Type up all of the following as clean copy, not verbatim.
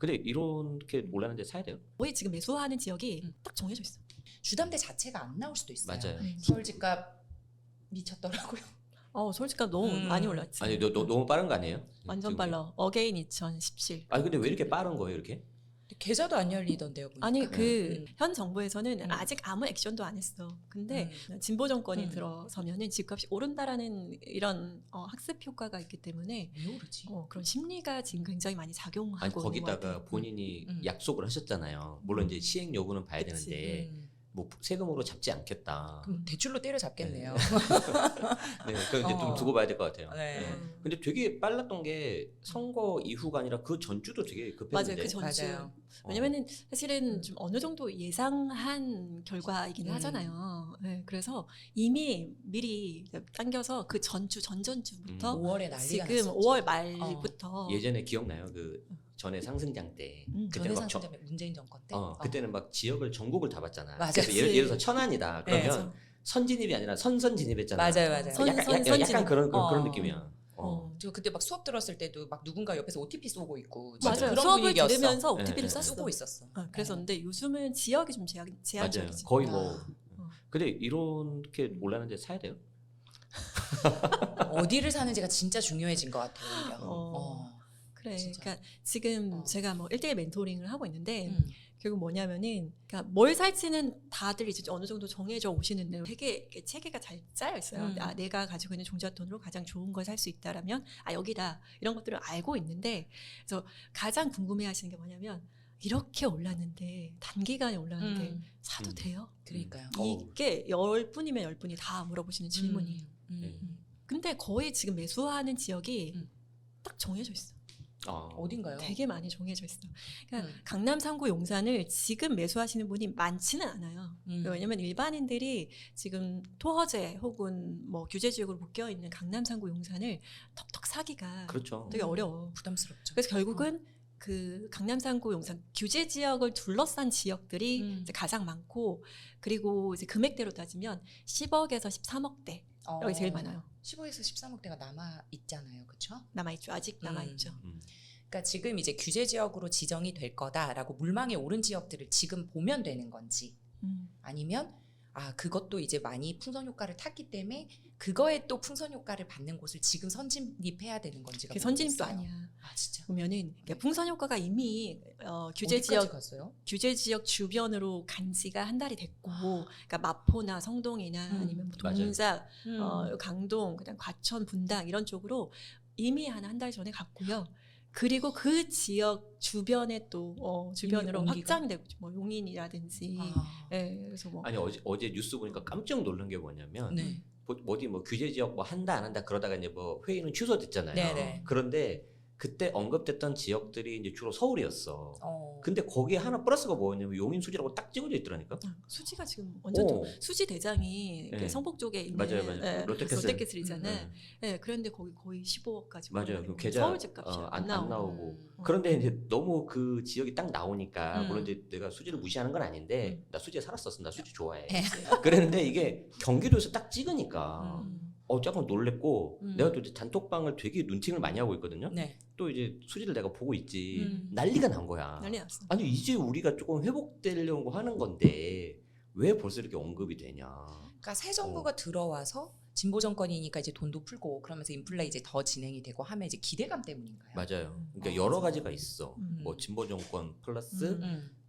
근데 이렇게 올라는데 사야 돼요? 거의 지금 매수하는 지역이 딱 정해져 있어. 주담대 자체가 안 나올 수도 있어요. 맞아요. 서울 집값 미쳤더라고요. 서울집값 너무 많이 올랐지. 아니 너무 빠른 거 아니에요? 완전 지금? 빨라. 어게인 2017. 아니 근데 왜 이렇게 빠른 거예요 이렇게? 계좌도 안 열리던데요. 보니까. 아니 현 정부에서는 음. 아직 아무 액션도 안 했어. 근데 진보 정권이 들어서면은 집값이 오른다라는 이런 학습 효과가 있기 때문에 왜 오르지? 그런 심리가 지금 굉장히 많이 작용하고 아니 있는 것 거기다가 같아요. 본인이 약속을 하셨잖아요. 물론 이제 시행 여부는 봐야 그치. 되는데 뭐 세금으로 잡지 않겠다. 그럼 대출로 때려잡겠네요. 네, 그 이제 좀 두고 봐야 될 것 같아요. 네. 네. 근데 되게 빨랐던 게 선거 이후가 아니라 그 전주도 되게 급했는데. 맞아요. 그 전주. 맞아요. 왜냐면은 사실은 좀 어느 정도 예상한 결과이기는 하잖아요. 네, 그래서 이미 미리 당겨서 그 전전주부터 5월에 난리가 지금 났었죠. 5월 말부터 예전에 기억나요? 그 전에 상승장 때. 전에 막 상승 때문에 문재인 정권 때. 그때는 막 지역을 전국을 다 봤잖아. 맞아요. 그래서 예를 들어서 천안이다. 네. 그러면 선진입이 아니라 선진입했잖아. 맞아요. 약간 그런 느낌이야. 저 그때 막 수업 들었을 때도 막 누군가 옆에서 OTP 쏘고 있고 맞아요. 그런 수업을 분위기였어. 들으면서 OTP를 네, 썼어. 쓰고 있었어. 그래서 근데 요즘은 지역이 좀 맞아요. 제한적이지. 거의 뭐. 근데 이렇게 올라는데 사야 돼요? 어디를 사는지가 진짜 중요해진 것 같아요. 오히려. 그래. 진짜. 그러니까 지금 제가 뭐 1대1 멘토링을 하고 있는데 결국 뭐냐면은 그러니까 뭘 살지는 다들 이제 어느 정도 정해져 오시는데 되게 이렇게 체계가 잘 짜여 있어요. 내가 가지고 있는 종잣돈으로 가장 좋은 걸 살 수 있다라면 여기다 이런 것들을 알고 있는데 그래서 가장 궁금해하시는 게 뭐냐면 이렇게 올랐는데 단기간에 올랐는데 사도 돼요? 그러니까요. 이게 10분이면 10분이 다 물어보시는 질문이에요. 근데 거의 지금 매수하는 지역이 딱 정해져 있어. 어딘가요? 되게 많이 정해져 있어. 그러니까 강남 3구 용산을 지금 매수하시는 분이 많지는 않아요. 왜냐면 일반인들이 지금 토허제 혹은 뭐 규제 지역으로 묶여 있는 강남 3구 용산을 턱턱 사기가 그렇죠. 되게 어려워. 부담스럽죠. 그래서 결국은 그 강남 3구 용산 규제 지역을 둘러싼 지역들이 이제 가장 많고 그리고 이제 금액대로 따지면 10억에서 13억대 여기 제일 많아요. 15에서 13억대가 남아 있잖아요, 그렇죠? 남아있죠. 아직 남아있죠. 그러니까 지금 이제 규제 지역으로 지정이 될 거다라고 물망에 오른 지역들을 지금 보면 되는 건지 아니면 그것도 이제 많이 풍선 효과를 탔기 때문에 그거에 또 풍선 효과를 받는 곳을 지금 선진입해야 되는 건지가 그게 선진입도 모르겠어요. 아니야. 진짜. 보면은 풍선 효과가 이미 규제 어디까지 지역 갔어요? 규제 지역 주변으로 간 지가 한 달이 됐고, 그러니까 마포나 성동이나 아니면 뭐 동작, 강동, 그다음 과천, 분당 이런 쪽으로 이미 한 달 전에 갔고요. 그리고 그 지역 주변에 또 주변으로 확장되고 뭐 용인이라든지, 그래서 뭐 아니 어제 뉴스 보니까 깜짝 놀란 게 뭐냐면 네. 어디 뭐 규제 지역 뭐 한다 안 한다 그러다가 이제 뭐 회의는 취소됐잖아요. 네네. 그런데 그때 언급됐던 지역들이 이제 주로 서울이었어. 근데 거기에 하나 플러스가 뭐였냐면 용인 수지라고 딱 찍어져 있더라니까. 수지가 지금 완전 수지 대장이 네. 성북 쪽에 있는 맞아요. 롯데캐슬이잖아요. 네, 그런데 거기 거의 15억까지. 맞아요. 그 계좌 서울 집값이 안 나오고. 어. 그런데 이제 너무 그 지역이 딱 나오니까 물론 이제 내가 수지를 무시하는 건 아닌데 나 수지에 살았었어. 나 수지 좋아해. 그랬는데 이게 경기도에서 딱 찍으니까 조금 놀랬고 내가 또 이제 단톡방을 되게 눈팅을 많이 하고 있거든요. 네. 또 이제 수지를 내가 보고 있지. 난리가 난 거야. 난리 났어. 아니 이제 우리가 조금 회복되려고 하는 건데 왜 벌써 이렇게 언급이 되냐. 그러니까 새 정부가 들어와서 진보 정권이니까 이제 돈도 풀고 그러면서 인플레 이제 더 진행이 되고 하면 이제 기대감 때문인가요? 맞아요. 그러니까 여러 가지가 있어. 뭐 진보 정권 플러스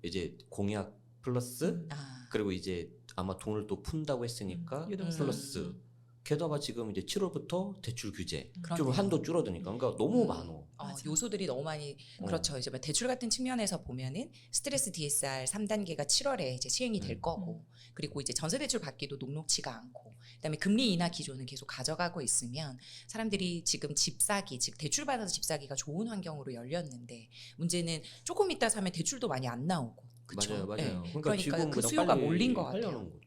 이제 공약 플러스 그리고 이제 아마 돈을 또 푼다고 했으니까 플러스 게다가 지금 이제 7월부터 대출 규제 좀 한도 줄어드니까 그러니까 너무 많어. 요소들이 너무 많이 그렇죠. 이제 대출 같은 측면에서 보면은 스트레스 DSR 3단계가 7월에 이제 시행이 될 거고 그리고 이제 전세 대출 받기도 녹록치가 않고 그다음에 금리 인하 기조는 계속 가져가고 있으면 사람들이 지금 집 사기 즉 대출 받아서 집 사기가 좋은 환경으로 열렸는데 문제는 조금 있다 사면 대출도 많이 안 나오고 그쵸? 맞아요. 예. 그러니까 지금 그 그냥 수요가 빨리 몰린 것 같아요. 하려는 거.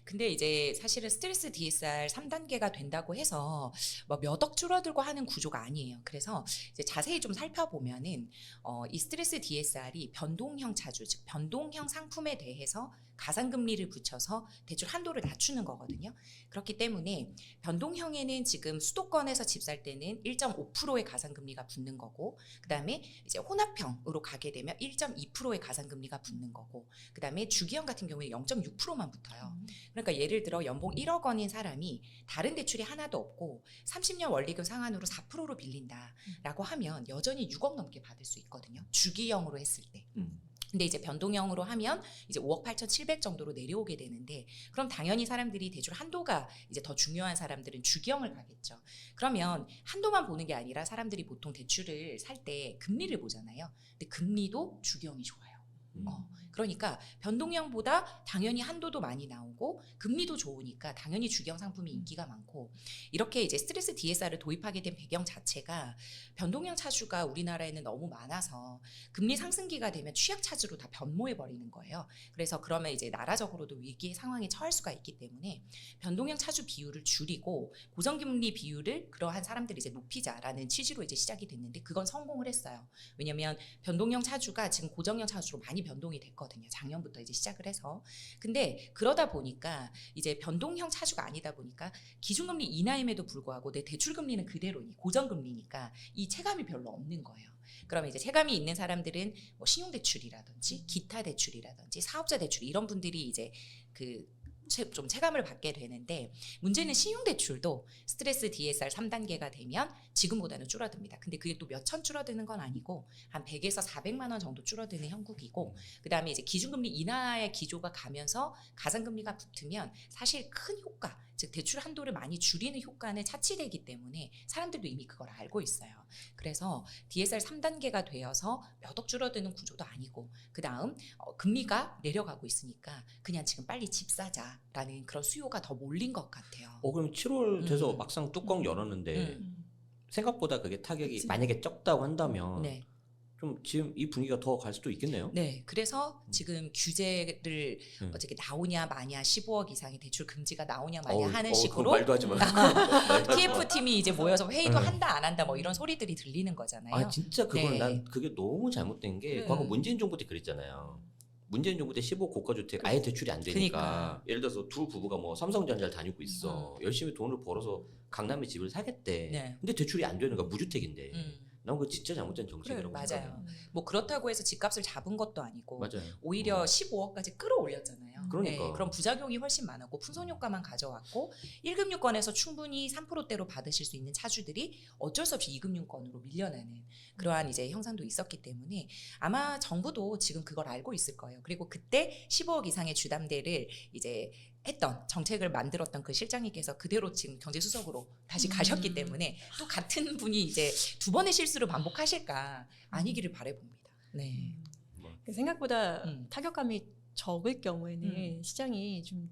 근데 이제 사실은 스트레스 DSR 3단계가 된다고 해서 뭐 몇 억 줄어들고 하는 구조가 아니에요. 그래서 이제 자세히 좀 살펴보면은 이 스트레스 DSR이 변동형 차주, 즉 변동형 상품에 대해서 가상금리를 붙여서 대출 한도를 낮추는 거거든요. 그렇기 때문에 변동형에는 지금 수도권에서 집 살 때는 1.5%의 가상금리가 붙는 거고, 그 다음에 이제 혼합형으로 가게 되면 1.2%의 가상금리가 붙는 거고, 그 다음에 주기형 같은 경우에 0.6%만 붙어요. 그러니까 예를 들어 연봉 1억 원인 사람이 다른 대출이 하나도 없고 30년 원리금 상환으로 4%로 빌린다라고 하면 여전히 6억 넘게 받을 수 있거든요. 주기형으로 했을 때. 근데 이제 변동형으로 하면 이제 5억 8,700 정도로 내려오게 되는데, 그럼 당연히 사람들이 대출 한도가 이제 더 중요한 사람들은 주기형을 가겠죠. 그러면 한도만 보는 게 아니라 사람들이 보통 대출을 살 때 금리를 보잖아요. 근데 금리도 주기형이 좋아요. 그러니까 변동형보다 당연히 한도도 많이 나오고 금리도 좋으니까 당연히 주기형 상품이 인기가 많고, 이렇게 이제 스트레스 DSR을 도입하게 된 배경 자체가 변동형 차주가 우리나라에는 너무 많아서 금리 상승기가 되면 취약 차주로 다 변모해 버리는 거예요. 그래서 그러면 이제 나라적으로도 위기의 상황에 처할 수가 있기 때문에 변동형 차주 비율을 줄이고 고정금리 비율을 그러한 사람들이 이제 높이자라는 취지로 이제 시작이 됐는데, 그건 성공을 했어요. 왜냐하면 변동형 차주가 지금 고정형 차주로 많이 변동이 됐거든요. 작년부터 이제 시작을 해서. 근데 그러다 보니까 이제 변동형 차주가 아니다 보니까 기준금리 인하임에도 불구하고 내 대출금리는 그대로니 고정금리니까 이 체감이 별로 없는 거예요. 그러면 이제 체감이 있는 사람들은 뭐 신용대출이라든지 기타 대출이라든지 사업자 대출, 이런 분들이 이제 좀 체감을 받게 되는데, 문제는 신용대출도 스트레스 DSR 3단계가 되면 지금보다는 줄어듭니다. 근데 그게 또 몇천 줄어드는 건 아니고 한 100에서 400만 원 정도 줄어드는 형국이고, 그 다음에 이제 기준금리 인하의 기조가 가면서 가상금리가 붙으면 사실 큰 효과, 즉 대출 한도를 많이 줄이는 효과는 차치되기 때문에 사람들도 이미 그걸 알고 있어요. 그래서 DSR 3단계가 되어서 몇 억 줄어드는 구조도 아니고, 그 다음 금리가 내려가고 있으니까 그냥 지금 빨리 집 사자라는 그런 수요가 더 몰린 것 같아요. 그럼 7월 돼서 막상 뚜껑 열었는데 생각보다 그게 타격이 그치. 만약에 적다고 한다면 네. 좀 지금 이 분위기가 더 갈 수도 있겠네요. 네, 그래서 지금 규제를 어떻게 나오냐 마냐, 15억 이상의 대출 금지가 나오냐 마냐 하는 식으로 말도 하지 마. TF 팀이 이제 모여서 회의도 한다 안 한다 뭐 이런 소리들이 들리는 거잖아요. 아 진짜 그건 네. 난 그게 너무 잘못된 게 과거 문재인 정부 때 그랬잖아요. 문재인 정부 때 15 고가주택 아예 대출이 안 되니까 그러니까. 예를 들어서 두 부부가 뭐 삼성전자를 다니고 있어. 열심히 돈을 벌어서 강남에 집을 사겠대. 네. 근데 대출이 안 되는 거야. 무주택인데. 난 그거 진짜 잘못된 그래, 정책이라고 맞아요. 생각해요. 뭐 그렇다고 해서 집값을 잡은 것도 아니고 맞아요. 오히려 15억까지 끌어올렸잖아요. 그러니까. 네, 그런 부작용이 훨씬 많았고 풍선 효과만 가져왔고 1금융권에서 충분히 3%대로 받으실 수 있는 차주들이 어쩔 수 없이 2금융권으로 밀려나는 그러한 이제 형상도 있었기 때문에 아마 정부도 지금 그걸 알고 있을 거예요. 그리고 그때 15억 이상의 주담대를 이제 했던 정책을 만들었던 그 실장님께서 그대로 지금 경제수석으로 다시 가셨기 때문에 또 같은 분이 이제 두 번의 실수를 반복하실까 아니기를 바라봅니다. 네. 생각보다 타격감이 적을 경우에는 시장이 좀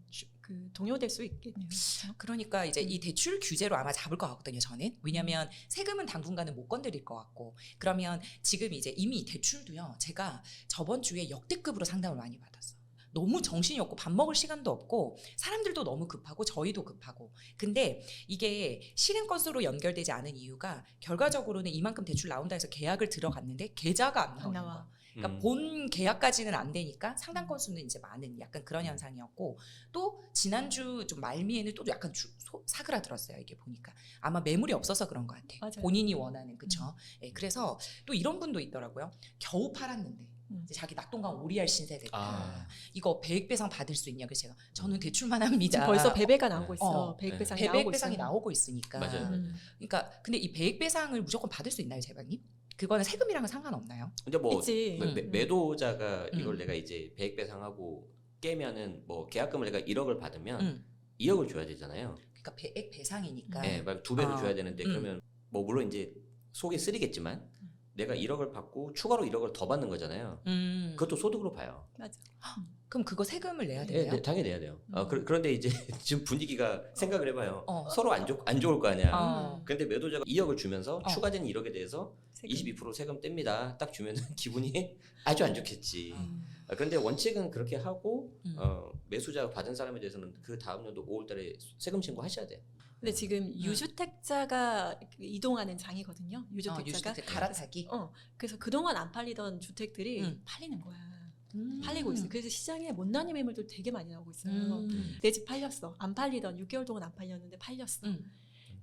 동요될 수 있겠네요. 그렇죠? 그러니까 이제 이 대출 규제로 아마 잡을 것 같거든요, 저는. 왜냐하면 세금은 당분간은 못 건드릴 것 같고, 그러면 지금 이제 이미 대출도요, 제가 저번 주에 역대급으로 상담을 많이 받았어요. 너무 정신이 없고 밥 먹을 시간도 없고 사람들도 너무 급하고 저희도 급하고, 근데 이게 실행 건수로 연결되지 않은 이유가 결과적으로는 이만큼 대출 나온다 해서 계약을 들어갔는데 계좌가 안 나와. 그러니까 본 계약까지는 안 되니까 상당 건수는 이제 많은 약간 그런 현상이었고, 또 지난주 좀 말미에는 또 약간 사그라들었어요. 이게 보니까 아마 매물이 없어서 그런 것 같아요. 맞아요. 본인이 원하는. 그쵸? 네, 그래서 또 이런 분도 있더라고요. 겨우 팔았는데 이제 자기 낙동강 오리알 신세 됐다. 이거 배액 배상 받을 수 있냐? 그래서 제가 저는 대출만 합니다. 지금 벌써 배배가 나오고 있어. 배액 배상이 배액 나오고 배상이 있어요. 나오고 있으니까. 맞아요. 그러니까 근데 이 배액 배상을 무조건 받을 수 있나요, 재방님? 그거는 세금이랑은 상관없나요? 근데 뭐 있지. 매도자가 이걸 내가 이제 배액 배상하고 깨면은 뭐 계약금을 내가 1억을 받으면 2억을 줘야 되잖아요. 그러니까 배액 배상이니까. 네, 막 2배로 줘야 되는데 그러면 뭐 물론 이제 속이 쓰리겠지만 내가 1억을 받고 추가로 1억을 더 받는 거잖아요. 그것도 소득으로 봐요. 맞아. 그럼 그거 세금을 내야 네, 되나요? 네, 당연히 내야 돼요. 그런데 이제 지금 분위기가 생각을 해봐요. 어. 서로 안 좋을 거 아니야. 어. 근데 매도자가 2억을 주면서 어. 추가된 1억에 대해서 세금. 22% 세금 뗍니다. 딱 주면은 기분이 아주 안 좋겠지. 그런데 원칙은 그렇게 하고 매수자가 받은 사람에 대해서는 그 다음 연도 5월달에 세금 신고하셔야 돼요. 근데 지금 유주택자가 이동하는 장이거든요. 유주택자가 유주택 갈아타기. 그래서 그동안 안 팔리던 주택들이 팔리는 거야. 팔리고 있어요. 그래서 시장에 못난이 매물들 되게 많이 나오고 있어요. 내 집 팔렸어. 안 팔리던 6개월 동안 안 팔렸는데 팔렸어.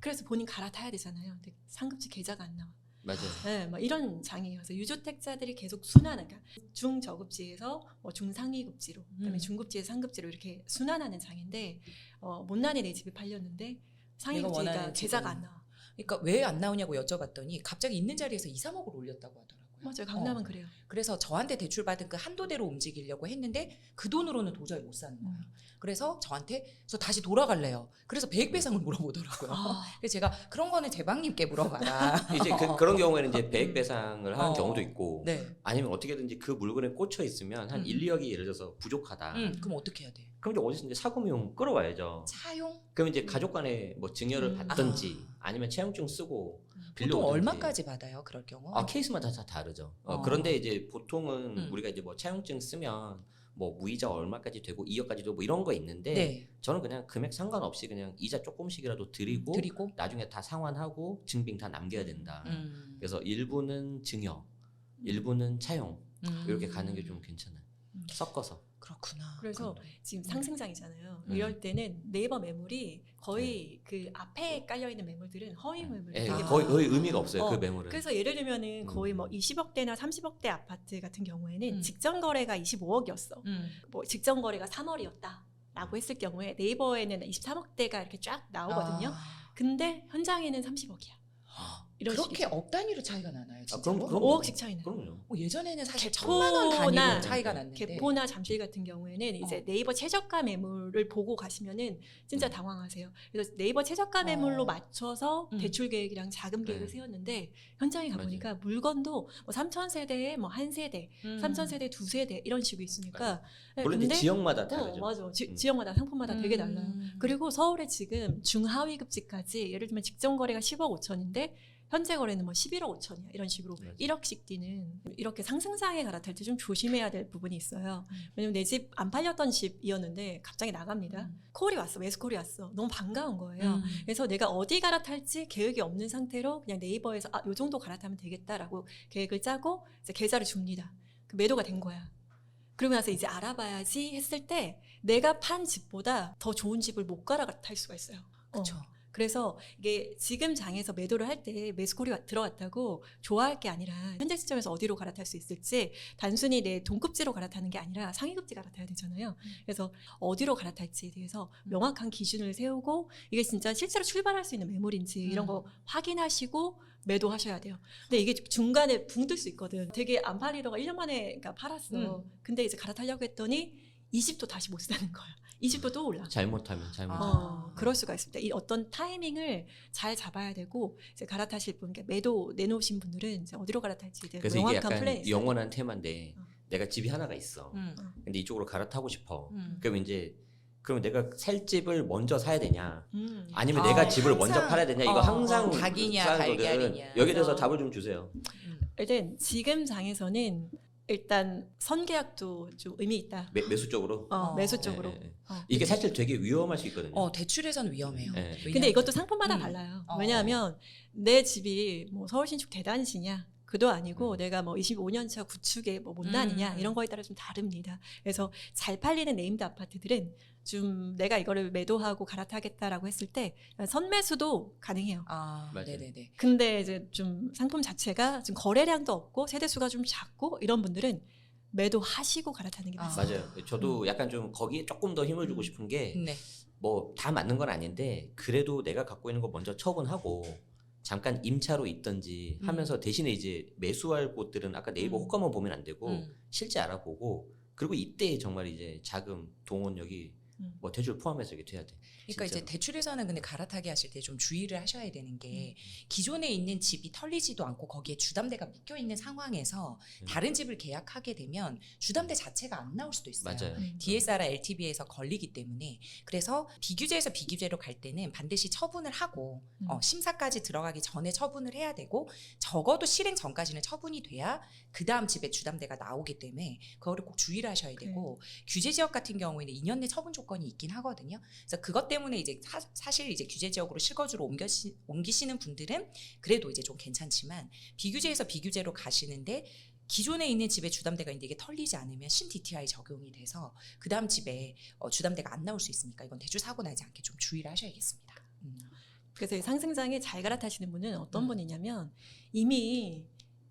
그래서 본인 갈아타야 되잖아요. 근데 상급지 계좌가 안 나와. 맞아요. 네, 막 이런 장이에요. 그래서 유주택자들이 계속 순환하는, 그러니까 중저급지에서 뭐 중상위급지로, 그다음에 중급지에서 상급지로 이렇게 순환하는 장인데 못난이 내 집이 팔렸는데 상위급지가 원하는 계좌가 집은. 안 나와. 그러니까 왜 안 나오냐고 여쭤봤더니 갑자기 있는 자리에서 2, 3억을 올렸다고 하더라고요. 맞아요. 강남은 그래요. 그래서 저한테 대출받은 그 한도대로 움직이려고 했는데 그 돈으로는 도저히 못 사는 거예요. 그래서 저한테 저 다시 돌아갈래요. 그래서 배액배상을 물어보더라고요. 그래서 제가 그런 거는 제방님께 물어봐라. 이제 그런 경우에는 이제 배액 배상을 하는 경우도 있고 네. 아니면 어떻게든지 그 물건에 꽂혀 있으면 한 1, 2억이 예를 들어서 부족하다. 그럼 어떻게 해야 돼? 그럼 이제 어디서 이제 사고미용 끌어와야죠. 차용? 그럼 이제 가족 간에 뭐 증여를 받든지 아니면 채용증 쓰고 보통 빌려오든지. 얼마까지 받아요? 그럴 경우? 케이스마다 다 다르죠. 그런데 이제 보통은 우리가 이제 뭐 채용증 쓰면 뭐 무이자 얼마까지 되고 2억까지 되고 뭐 이런 거 있는데 네. 저는 그냥 금액 상관없이 그냥 이자 조금씩이라도 드리고 나중에 다 상환하고 증빙 다 남겨야 된다. 그래서 일부는 증여, 일부는 차용 이렇게 가는 게 좀 괜찮아요. 섞어서. 그렇구나. 그래서 지금 상승장이잖아요. 이럴 때는 네이버 매물이 거의 그 앞에 깔려 있는 매물들은 허위 매물. 예, 되게 거의 의미가 없어요. 그 매물은. 그래서 예를 들면은 거의 뭐 20억대나 30억대 아파트 같은 경우에는 직전 거래가 25억이었어. 뭐 직전 거래가 3월이었다라고 했을 경우에 네이버에는 23억대가 이렇게 쫙 나오거든요. 근데 현장에는 30억이야. 이런 그렇게 식이죠. 억 단위로 차이가 나나요? 진짜로? 그럼 5억씩 차이는. 그럼요. 예전에는 사실 개포나 1,000만 원 단위로 차이가 났는데 개포나 잠실 같은 경우에는 이제 네이버 최저가 매물을 보고 가시면은 진짜 당황하세요. 그래서 네이버 최저가 매물로 맞춰서 대출 계획이랑 자금 계획을 세웠는데 현장에 가보니까 물건도 뭐 3,000세대에 뭐 한 세대, 3,000세대 두 세대 이런 식으로 있으니까. 물론 이제 지역마다 다르죠. 맞아. 지역마다 상품마다 되게 달라요. 그리고 서울에 지금 중하위 급지까지 예를 들면 직전 거래가 10억 5천인데 현재 거래는 뭐 11억 5천이야. 이런 식으로 1억씩 뛰는 이렇게 상승장에 갈아탈 때 좀 조심해야 될 부분이 있어요. 왜냐면 내 집 안 팔렸던 집이었는데 갑자기 나갑니다. 콜이 왔어. 매수콜이 왔어. 너무 반가운 거예요. 그래서 내가 어디 갈아탈지 계획이 없는 상태로 그냥 네이버에서 요 정도 갈아타면 되겠다라고 계획을 짜고 이제 계좌를 줍니다. 그 매도가 된 거야. 그러고 나서 이제 알아봐야지 했을 때 내가 판 집보다 더 좋은 집을 못 갈아탈 수가 있어요. 그렇죠. 그래서 이게 지금 장에서 매도를 할 때 매수콜이 들어갔다고 좋아할 게 아니라 현재 시점에서 어디로 갈아탈 수 있을지 단순히 내 동급지로 갈아타는 게 아니라 상위급지 갈아타야 되잖아요. 그래서 어디로 갈아탈지에 대해서 명확한 기준을 세우고 이게 진짜 실제로 출발할 수 있는 매물인지 이런 거 확인하시고 매도하셔야 돼요. 근데 이게 중간에 붕 뜰 수 있거든. 되게 안 팔리다가 1년 만에 그러니까 팔았어. 근데 이제 갈아타려고 했더니 20도 다시 못 사는 거야. 20도 또 올라. 잘못하면. 그럴 수가 있습니다. 이 어떤 타이밍을 잘 잡아야 되고 이제 갈아타실 분, 그러니까 매도 내놓으신 분들은 이제 어디로 갈아탈지 그래서 이게 약간 영원한 테마인데 내가 집이 하나가 있어. 근데 이쪽으로 갈아타고 싶어. 그럼 내가 살 집을 먼저 사야 되냐? 아니면 내가 집을 먼저 팔아야 되냐? 이거 항상 닭이냐 달걀이냐. 여기에 대해서 답을 좀 주세요. 일단 지금 장에서는 일단 선계약도 좀 의미 있다. 매수 쪽으로? 매수 쪽으로. 이게 사실 되게 위험할 수 있거든요. 대출에선 위험해요. 근데 이것도 상품마다 달라요. 왜냐하면 내 집이 뭐 서울 신축 대단지냐 그도 아니고 내가 뭐 25년차 구축의 뭐 못난이냐 이런 거에 따라 좀 다릅니다. 그래서 잘 팔리는 네임드 아파트들은 좀 내가 이거를 매도하고 갈아타겠다라고 했을 때 선매수도 가능해요. 네네네. 근데 이제 좀 상품 자체가 좀 거래량도 없고 세대수가 좀 작고 이런 분들은 매도하시고 갈아타는 게 맞아요. 맞아요. 저도 약간 좀 거기에 조금 더 힘을 주고 싶은 게 뭐 다 맞는 건 아닌데 그래도 내가 갖고 있는 거 먼저 처분하고 잠깐 임차로 있던지 하면서 대신에 이제 매수할 곳들은 아까 네이버 호가만 보면 안 되고 실제 알아보고 그리고 이때 정말 이제 자금, 동원 여기 뭐 대출 포함해서 이게 돼야 돼. 그러니까 진짜로. 이제 대출에서는 근데 갈아타기 하실 때 좀 주의를 하셔야 되는 게 기존에 있는 집이 털리지도 않고 거기에 주담대가 묶여 있는 상황에서 다른 집을 계약하게 되면 주담대 자체가 안 나올 수도 있어요. 맞아요. DSR이나 LTV에서 걸리기 때문에 그래서 비규제에서 비규제로 갈 때는 반드시 처분을 하고 심사까지 들어가기 전에 처분을 해야 되고 적어도 실행 전까지는 처분이 돼야 그 다음 집에 주담대가 나오기 때문에 그거를 꼭 주의를 하셔야 되고 규제 지역 같은 경우에는 2년 내 처분 조건이 있긴 하거든요. 그래서 그것 때문에 이제 사실 이제 규제 지역으로 실거주로 옮기시는 분들은 그래도 이제 좀 괜찮지만 비규제에서 비규제로 가시는데 기존에 있는 집에 주담대가 있는데 이게 털리지 않으면 신 DTI 적용이 돼서 그 다음 집에 주담대가 안 나올 수 있으니까 이건 대출 사고 나지 않게 좀 주의를 하셔야겠습니다. 그래서 이 상승장에 잘 갈아타시는 분은 어떤 분이냐면 이미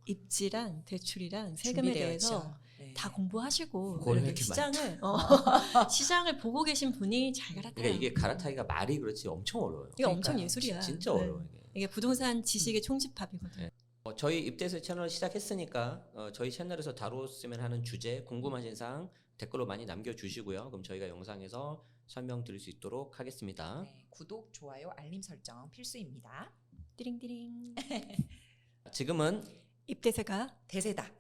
입지랑 대출이랑 세금에 대해서 네. 다 공부하시고 그걸 이렇게 이렇게 시장을 보고 계신 분이 잘 갈아타요. 그러니까 이게 갈아타기가 말이 그렇지 엄청 어려워요. 이게 엄청 예술이야. 진짜 네. 어려워요. 이게 부동산 지식의 총집합이거든요. 네. 저희 입대세 채널 시작했으니까 저희 채널에서 다뤘으면 하는 주제 궁금하신 사항 댓글로 많이 남겨주시고요. 그럼 저희가 영상에서 설명드릴 수 있도록 하겠습니다. 네, 구독, 좋아요, 알림 설정 필수입니다. 띠링띠링. 지금은 입대세가 대세다.